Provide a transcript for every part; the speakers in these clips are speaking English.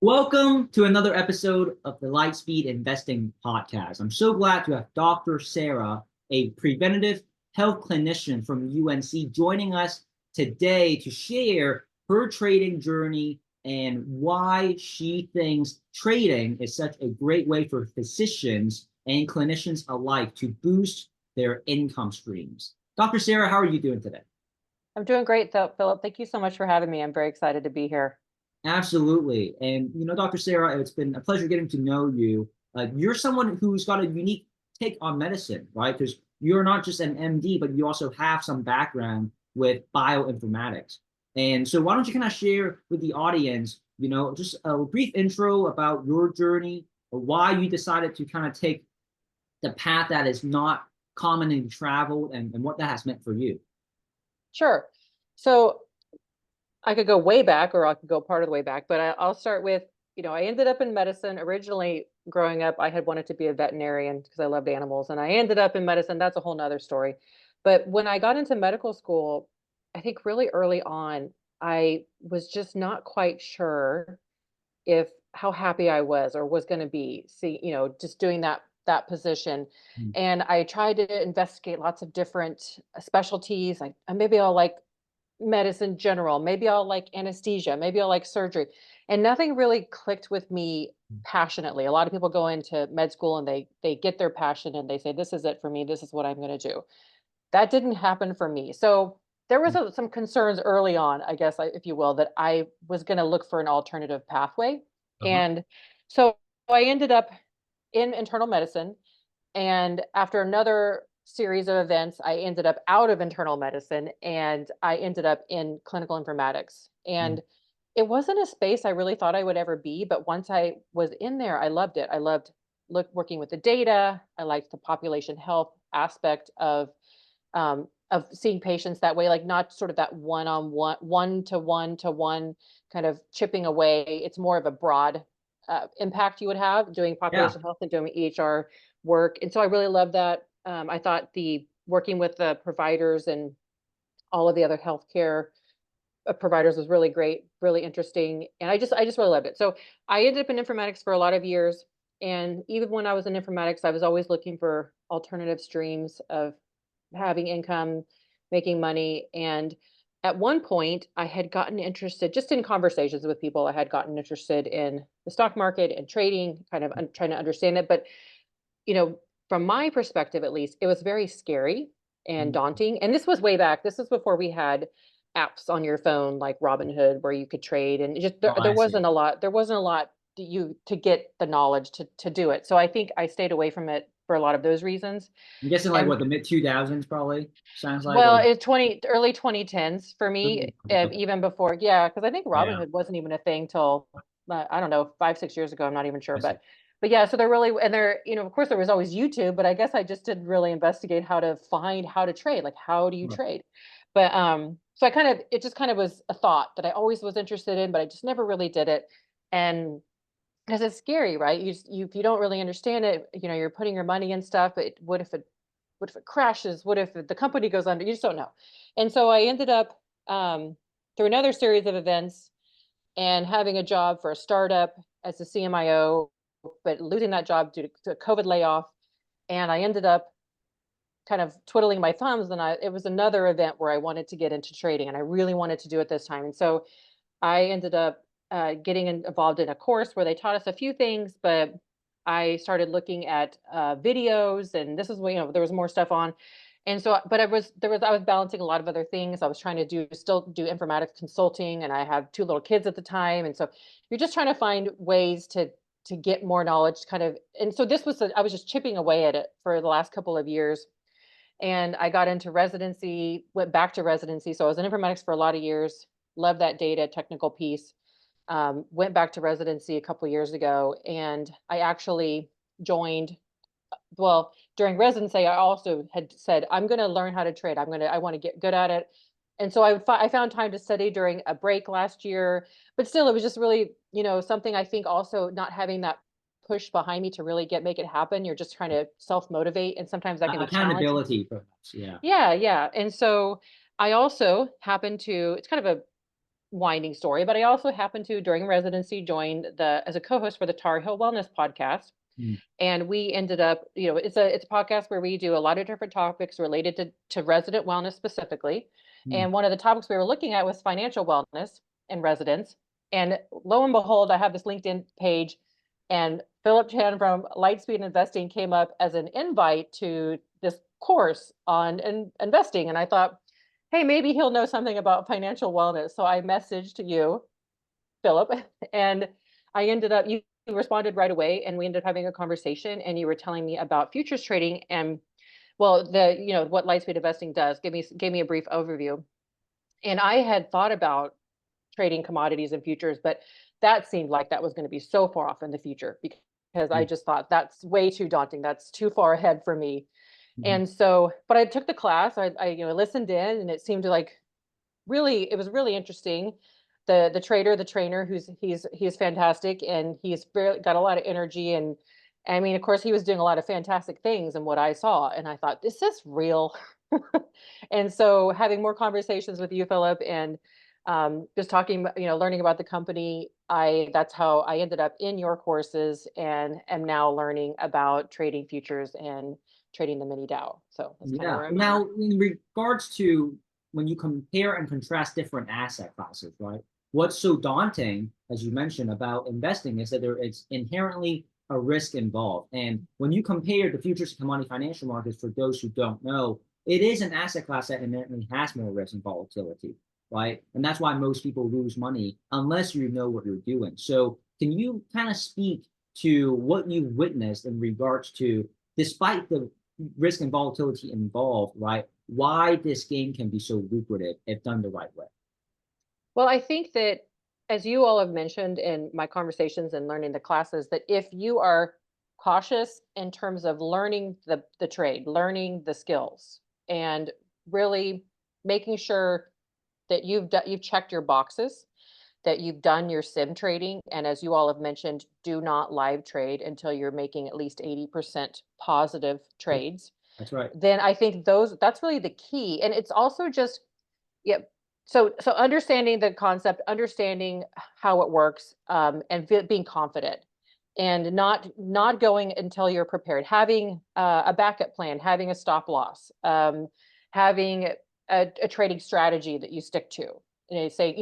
Welcome to another episode of the Lightspeed Investing Podcast. I'm so glad to have Dr. Sara, a preventative health clinician from UNC, joining us today to share her trading journey and why she thinks trading is such a great way for physicians and clinicians alike to boost their income streams. Dr. Sara, how are you doing today? I'm doing great, though, Philip. Thank you so much for having me. I'm very excited to be here. Absolutely. And, Dr. Sara, it's been a pleasure getting to know you. You're someone who's got a unique take on medicine, right? Because you're not just an MD, but you also have some background with bioinformatics. And so why don't you kind of share with the audience, just a brief intro about your journey, or why you decided to kind of take the path that is not commonly traveled, and what that has meant for you. Sure. So I could go way back, or I could go part of the way back, but I'll start with, I ended up in medicine. Originally, growing up, I had wanted to be a veterinarian because I loved animals, and I ended up in medicine. That's a whole nother story. But when I got into medical school, I think really early on, I was just not quite sure if how happy I was or was going to be, just doing that position. Mm. And I tried to investigate lots of different specialties. Like maybe I'll like medicine general, maybe I'll like anesthesia, maybe I'll like surgery. And nothing really clicked with me passionately. A lot of people go into med school and they get their passion and they say, this is it for me, this is what I'm going to do. That didn't happen for me. So there was some concerns early on, I guess, if you will, that I was going to look for an alternative pathway. Uh-huh. And so I ended up in internal medicine. And after another series of events, I ended up out of internal medicine and I ended up in clinical informatics. Mm. And it wasn't a space I really thought I would ever be, but once I was in there, I loved it. I loved working with the data. I liked the population health aspect of seeing patients that way, like not sort of that one-on-one, one-to-one kind of chipping away. It's more of a broad impact you would have doing Yeah. population health and doing EHR work. And so I really love that. I thought the working with the providers and all of the other healthcare providers was really great, really interesting. And I just really loved it. So I ended up in informatics for a lot of years. And even when I was in informatics, I was always looking for alternative streams of having income, making money. And at one point, I had gotten interested, just in conversations with people, I had gotten interested in the stock market and trading, kind of trying to understand it. But, you know, from my perspective, at least, it was very scary and Mm. daunting. And this was way back. This was before we had apps on your phone like Robinhood where you could trade. And it just Oh, there I see. wasn't a lot to get the knowledge to do it. So I think I stayed away from it for a lot of those reasons. I'm guessing like And what, the mid 2000s probably sounds like, well, or it's early 2010s for me, okay. even before, yeah, because I think Yeah, Robinhood wasn't even a thing till I don't know, 5, 6 years ago. I'm not even sure, I see. but yeah, so they're really, and they're, of course there was always YouTube, but I guess I just didn't really investigate how to find how to trade, like how do you Sure. trade? But so it just kind of was a thought that I always was interested in, but I just never really did it. And because it's scary, right? If you don't really understand it, you're putting your money in stuff, but what if it crashes? What if the company goes under? You just don't know. And so I ended up through another series of events and having a job for a startup as a CMIO, but losing that job due to a COVID layoff. And I ended up kind of twiddling my thumbs. And it was another event where I wanted to get into trading, and I really wanted to do it this time. And so I ended up getting involved in a course where they taught us a few things, but I started looking at videos, and this is what, there was more stuff on. And so, but I was balancing a lot of other things. I was trying to still do informatics consulting, and I have 2 little kids at the time. And so you're just trying to find ways to get more knowledge kind of. And so I was just chipping away at it for the last couple of years. And I got into residency, went back to residency. So I was in informatics for a lot of years, loved that data technical piece. Went back to residency a couple of years ago, and I actually joined. Well, during residency, I also had said, I'm going to learn how to trade. I want to get good at it. And so I found time to study during a break last year, but still, it was just really, something I think also not having that push behind me to really make it happen. You're just trying to self motivate, and sometimes that can be challenging. Accountability, perhaps. Yeah. Yeah, yeah. And so I also happen to, it's kind of winding story, but I also happened to, during residency, join as a co-host for the Tar Heel Wellness podcast. Mm, And we ended up, it's a podcast where we do a lot of different topics related to resident wellness specifically. mm. And one of the topics we were looking at was financial wellness in residents. And lo and behold, I have this LinkedIn page, and Philip Chan from Lightspeed Investing came up as an invite to this course on investing. And I thought, hey, maybe he'll know something about financial wellness. So I messaged you, Philip, and I ended up, you responded right away, and we ended up having a conversation, and you were telling me about futures trading and, well, what Lightspeed Investing does. Give me a brief overview. And I had thought about trading commodities and futures, but that seemed like that was going to be so far off in the future, because I Yeah. just thought that's way too daunting. That's too far ahead for me. Mhm. And so, but I took the class, I listened in, and it seemed like it was really interesting. The trainer, he's fantastic, and got a lot of energy. And I mean, of course, he was doing a lot of fantastic things in what I saw, and I thought, is this real? And so having more conversations with you, Philip, and just talking, learning about the company, that's how I ended up in your courses, and am now learning about trading futures and trading the mini Dow. So that's kind of Yeah. where I'm at. Now, in regards to when you compare and contrast different asset classes, right? What's so daunting, as you mentioned, about investing is that it's inherently a risk involved. And when you compare the futures and commodity financial markets, for those who don't know, it is an asset class that inherently has more risk and volatility, right? And that's why most people lose money unless you know what you're doing. So, can you kind of speak to what you witnessed in regards to, despite the risk and volatility involved, right? Why this game can be so lucrative if done the right way. Well, I think that, as you all have mentioned in my conversations and learning the classes, that if you are cautious in terms of learning the trade, learning the skills, and really making sure that you've checked your boxes, that you've done your sim trading, and as you all have mentioned, do not live trade until you're making at least 80% positive Yeah, trades, that's right. then I think that's really the key. And it's also just, yeah. So understanding the concept, understanding how it works, and being confident, and not going until you're prepared. Having a backup plan, having a stop loss, having a trading strategy that you stick to. And they say,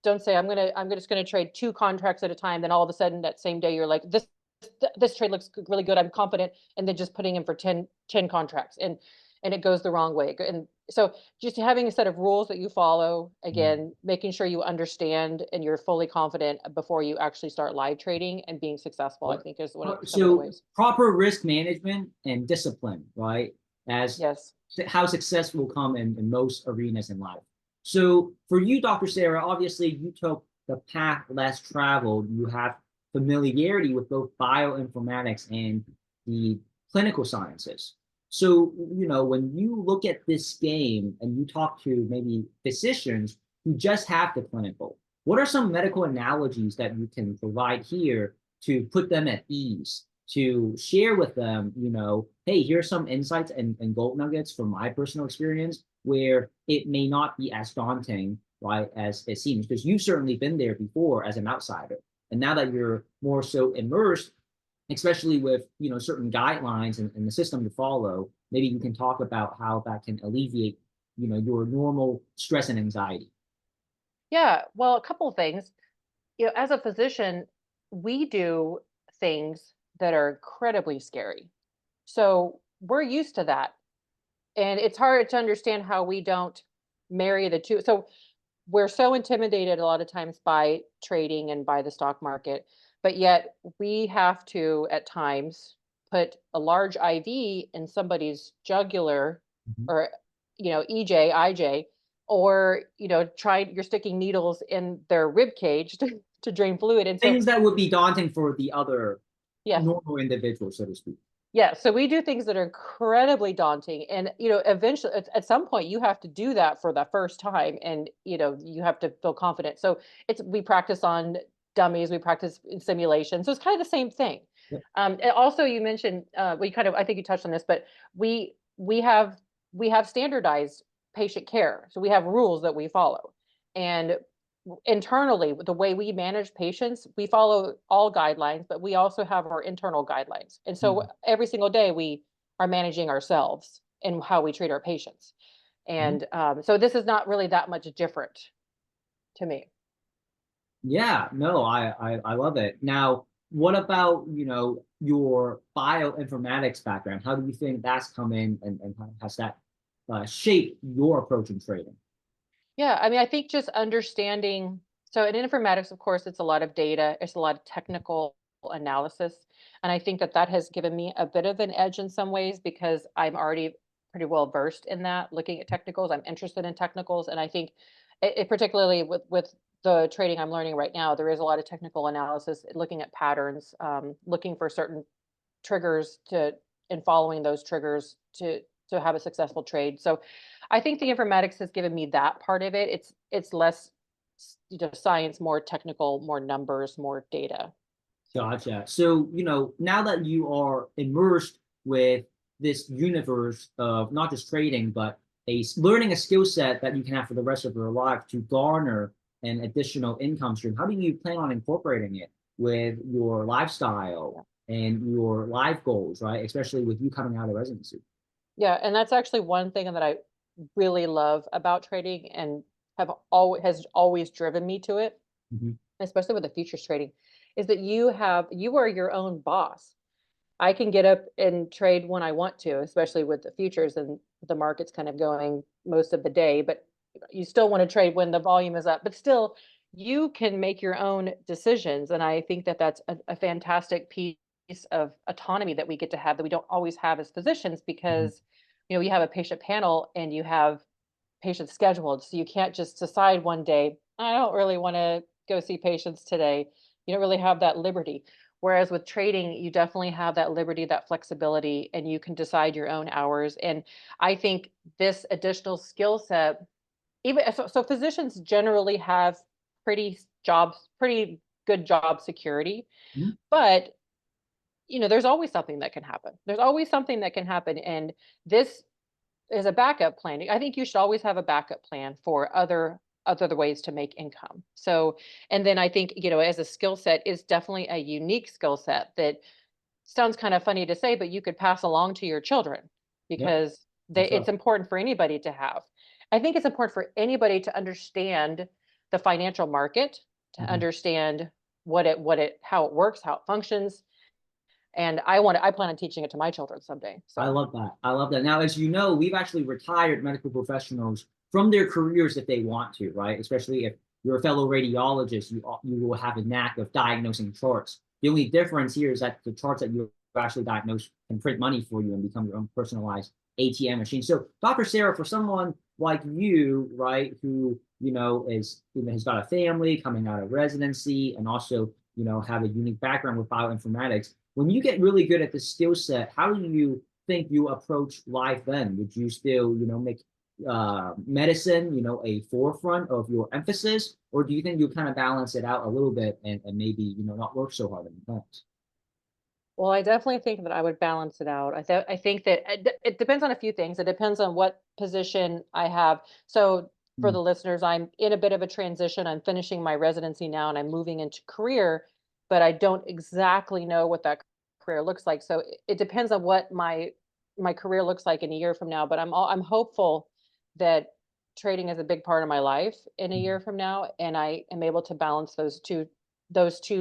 don't say I'm just gonna trade 2 contracts at a time. Then all of a sudden that same day you're like, this trade looks really good, I'm confident, and then just putting in for 10 contracts, and it goes the wrong way. And so just having a set of rules that you follow, Mhm. again, making sure you understand and you're fully confident before you actually start live trading and being successful, I Right. think, is some of the So ways. proper risk management and discipline, right? As Yes. how success will come in most arenas in life. So for you, Dr. Sara, obviously you took the path less traveled. You have familiarity with both bioinformatics and the clinical sciences. So, when you look at this game and you talk to maybe physicians who just have the clinical, what are some medical analogies that you can provide here to put them at ease, to share with them, hey, here's some insights and gold nuggets from my personal experience where it may not be as daunting, right, as it seems, because you've certainly been there before as an outsider. And now that you're more so immersed, especially with certain guidelines and the system to follow, maybe you can talk about how that can alleviate your normal stress and anxiety. Yeah. Well, a couple of things. As a physician, we do things that are incredibly scary. So we're used to that. And it's hard to understand how we don't marry the two. So we're so intimidated a lot of times by trading and by the stock market, but yet we have to at times put a large IV in somebody's jugular, Mhm. or EJ, IJ, or you're sticking needles in their rib cage to drain fluid. And so, Things that would be daunting for the other yes. normal individuals, so to speak. Yeah, so we do things that are incredibly daunting, and eventually, at some point, you have to do that for the first time, and you have to feel confident. So we practice on dummies, we practice in simulation, so it's kind of the same thing. Yep. And also, you mentioned, I think you touched on this, but we we have we have standardized patient care, so we have rules that we follow, and internally, the way we manage patients, we follow all guidelines, but we also have our internal guidelines. And so Mhm. every single day we are managing ourselves and how we treat our patients. Mhm. And so this is not really that much different to me. Yeah, no, I love it. Now, what about, your bioinformatics background? How do you think that's come in, and how has that shaped your approach in trading? Yeah, I mean, I think just understanding. So in informatics, of course, it's a lot of data, it's a lot of technical analysis. And I think that that has given me a bit of an edge in some ways because I'm already pretty well versed in that, looking at technicals. I'm interested in technicals. And I think particularly with the trading I'm learning right now, there is a lot of technical analysis, looking at patterns, looking for certain triggers to and following those triggers to have a successful trade. So I think the informatics has given me that part of it. It's less science, more technical, more numbers, more data. So Gotcha. So, now that you are immersed with this universe of not just trading, but learning a skill set that you can have for the rest of your life to garner an additional income stream, how do you plan on incorporating it with your lifestyle and your life goals, right? Especially with you coming out of residency. yeah, and that's actually one thing that I really love about trading and have always has always driven me to it, Mhm. especially with the futures trading, is that you are your own boss. I can get up and trade when I want to, especially with the futures and the market's kind of going most of the day, but you still want to trade when the volume is up, but still you can make your own decisions. And I think that that's a fantastic piece of autonomy that we get to have that we don't always have as physicians Mhm. because, you have a patient panel and you have patients scheduled. So you can't just decide one day, I don't really want to go see patients today. You don't really have that liberty. Whereas with trading, you definitely have that liberty, that flexibility, and you can decide your own hours. And I think this additional skill set, even so physicians generally have pretty good job security, Mhm. but there's always something that can happen. There's always something that can happen. And this is a backup plan. I think you should always have a backup plan for other ways to make income. So, and then I think, as a skill set is definitely a unique skill set that sounds kind of funny to say, but you could pass along to your children Yep. because That's it's right. important for anybody to have. I think it's important for anybody to understand the financial market, to Mhm. understand how it works, how it functions. And I plan on teaching it to my children someday. I So love that. I love that. Now, as you know, we've actually retired medical professionals from their careers if they want to, right? Especially if you're a fellow radiologist, you will have a knack of diagnosing charts. The only difference here is that the charts that you actually diagnose can print money for you and become your own personalized ATM machine. So, Dr. Sara, for someone like you, right, who has got a family coming out of residency and also have a unique background with bioinformatics, when you get really good at the skill set, how do you think you approach life then? Would you still, make medicine, a forefront of your emphasis, or do you think you kind of balance it out a little bit and maybe, not work so hard in the past? well, I definitely think that I would balance it out. I think that it depends on a few things. It depends on what position I have. So for Mm. the listeners, I'm in a bit of a transition. I'm finishing my residency now and I'm moving into career, but I don't exactly know what that career looks like. So it depends on what my career looks like in a year from now, but I'm hopeful that trading is a big part of my life in a year from now and I am able to balance those two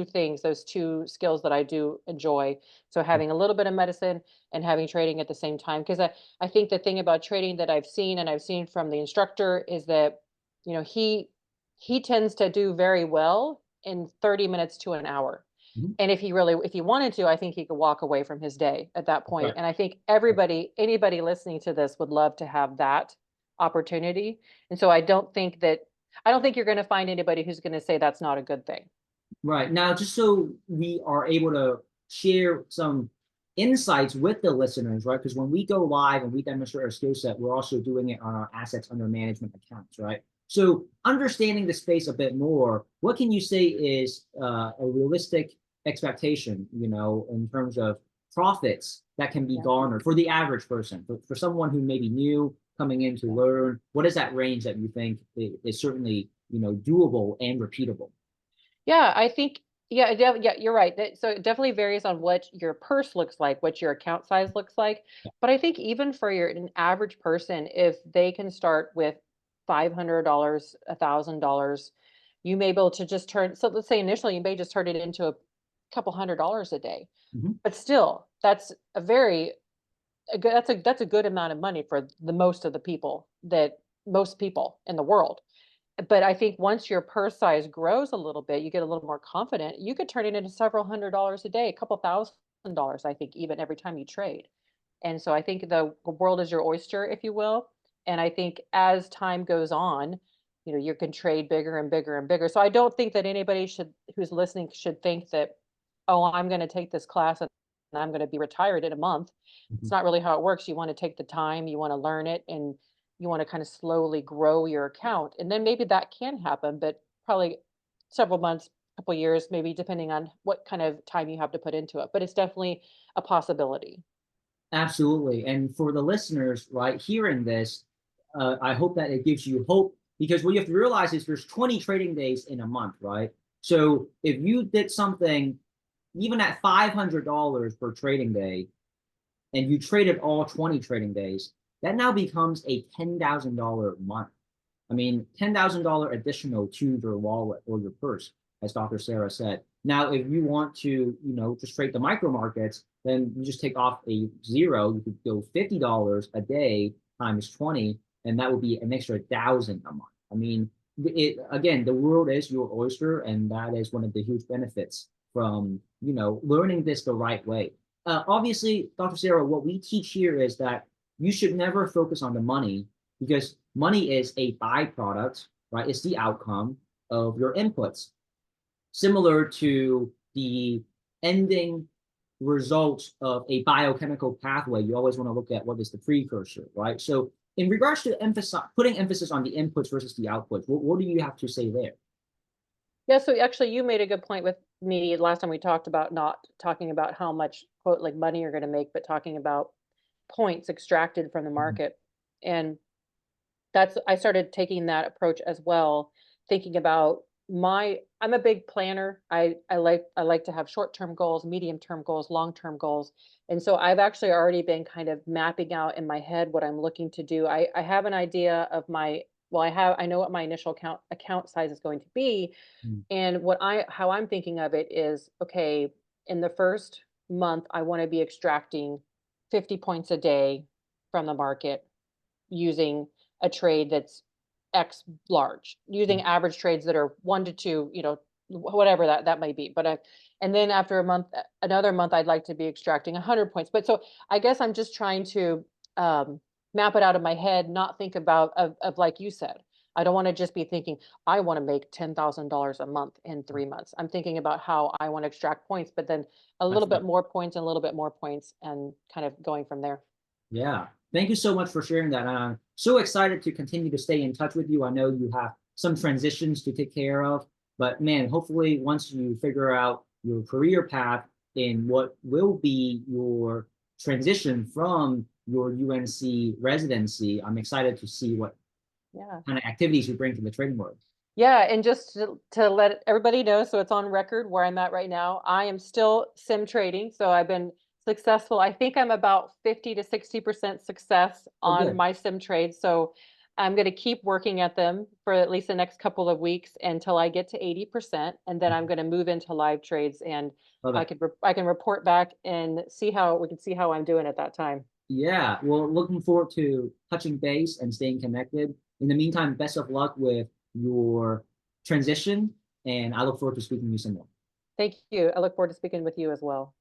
things, those two skills that I do enjoy. So having a little bit of medicine and having trading at the same time. Because I think the thing about trading that I've seen from the instructor is that, he tends to do very well in 30 minutes to an hour. Mhm. And if he wanted to, I think he could walk away from his day at that That's point. right. And I think anybody listening to this would love to have that opportunity. And so I don't think you're going to find anybody who's going to say that's not a good thing. Right. Now, just so we are able to share some insights with the listeners, right? Because when we go live and we demonstrate our skill set, we're also doing it on our assets under management accounts, right? So, understanding the space a bit more, what can you say is a realistic expectation, in terms of profits that can be Yeah. garnered for the average person, for someone who may be new coming in to Yeah. learn? What is that range that you think is certainly doable and repeatable. Yeah, I think, yeah, you're right. So it definitely varies on what your purse looks like, what your account size looks like. But I think even for an average person, if they can start with $500, $1,000, you may be able to just turn. So let's say initially you may just turn it into a couple $100 a day. Mhm. But still, that's a very a good that's a good amount of money for the most of the people that most people in the world. But I think once your purse size grows a little bit, you get a little more confident, you could turn it into several $100s a day, a couple $1,000s, I think, even every time you trade. And so I think the world is your oyster, if you will. And I think as time goes on, you can trade bigger and bigger and bigger. So I don't think that anybody who's listening should think that, oh, I'm going to take this class and I'm going to be retired in a month. It's Mhm. not really how it works. You want to take the time, you want to learn it, and you want to kind of slowly grow your account. And then maybe that can happen, but probably several months, couple years, maybe depending on what kind of time you have to put into it. But it's definitely a possibility. Absolutely. And for the listeners, right, hearing this, I hope that it gives you hope, because what you have to realize is there's 20 trading days in a month, right? So if you did something even at $500 per trading day, and you traded all 20 trading days, that now becomes a $10,000 month. I mean, $10,000 additional to your wallet or your purse, as Dr. Sara said. Now, if you want to, just trade the micro markets, then you just take off a zero. You could go $50 a day times 20, and that would be an extra 1,000 a month. I mean, again, the world is your oyster, and that is one of the huge benefits from, learning this the right way. Obviously, Dr. Sara, what we teach here is that you should never focus on the money, because money is a byproduct, right? It's the outcome of your inputs, similar to the ending results of a biochemical pathway. You always want to look at what is the precursor, right? So in regards to putting emphasis on the inputs versus the outputs, what do you have to say there? Yeah, so actually you made a good point with me last time we talked about not talking about how much quote like money you're going to make, but talking about points extracted from the Mhm. market. And I started taking that approach as well, thinking about I'm a big planner. I like to have short-term goals, medium-term goals, long-term goals. And so I've actually already been kind of mapping out in my head what I'm looking to do. I have an idea of I know what my initial account size is going to be. Mhm. And how I'm thinking of it is, okay, in the first month, I want to be extracting 50 points a day from the market using a trade that's X large, using average trades that are 1 to 2, whatever that might be. And then after another month, I'd like to be extracting 100 points. But so I guess I'm just trying to um, map it out of my head, not think about of like you said. I don't want to just be thinking I want to make $10,000 a month in 3 months. I'm thinking about how I want to extract points, but then a That's little right. bit more points and a little bit more points, and kind of going from there. Yeah. Thank you so much for sharing that. I'm so excited to continue to stay in touch with you. I know you have some transitions to take care of, but man, hopefully once you figure out your career path in what will be your transition from your UNC residency, I'm excited to see what Yeah. kind of activities you bring to the trading world. Yeah, and just to let everybody know, so it's on record where I'm at right now. I am still sim trading, so I've been successful. I think I'm about 50 to 60% success Oh, on good. my sim trades. So I'm going to keep working at them for at least the next couple of weeks until I get to 80%, and then I'm going to move into live trades, and Love it. I can report back and we can see how I'm doing at that time. Yeah, well, looking forward to touching base and staying connected. In the meantime, best of luck with your transition, and I look forward to speaking to you some more. Thank you. I look forward to speaking with you as well.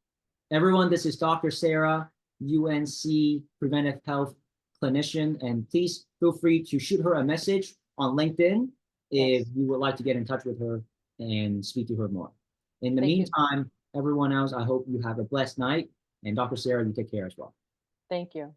Everyone, this is Dr. Sara, UNC Preventive Health Clinician, and please feel free to shoot her a message on LinkedIn if Yes. you would like to get in touch with her and speak to her more. In the Thank you. meantime, everyone else, I hope you have a blessed night, and Dr. Sara, you take care as well. Thank you.